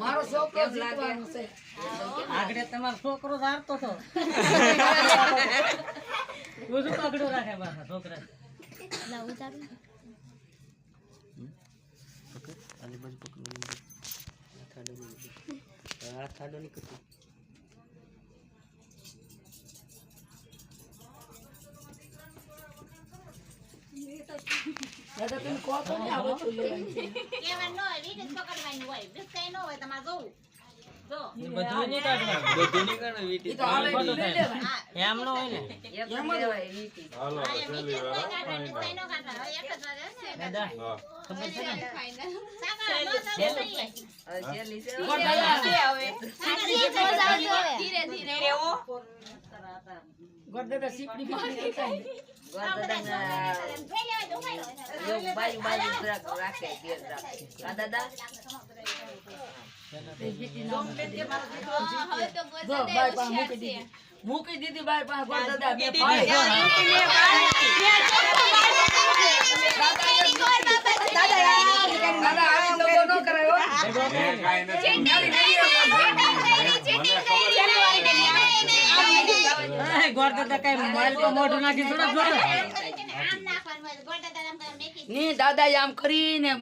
મારો છોકરો જીતવાનો છે. આગળ તમારો છોકરો હારતો તો બધું પકડો રાખે પાછા છોકરા આલી બાજુ પકડો હાથ આડો નહીં કરતો દાદા તમે કહો તો ને આ બધું લેવાનું છે. કેવાનું હોય રીત પકડવાની હોય બિસ્કાઈ ન હોય તમારે જોવું જો બધું નહીં કાઢવાનું બધું નહીં કરવાનું ઈ વીટી તો આવે ઈ લઈ લેવાનું. એમ ન હોય ને એમ જ હોય. બિસ્કાઈ નો કાઢવા એક જ વાર હશે દાદા ખબર છે ને સાકા નો તો ધીરે ધીરે ગોરદાદા સીપડી મારી દેખાય. જો બાઈ પાસે મૂકી દીધી. મૂકી દીધી બાઈ પાસે ગોરદાદા બે પાડી. દાદા આવી લોકો ન કરાય હો. ગોરદાદા કઈ મોબાઈલ પર મોઢું નાખી થોડા જોડે આમ નાખવાનું હોય ગોળતા દાદા મેકી ની દાદા આમ કરીને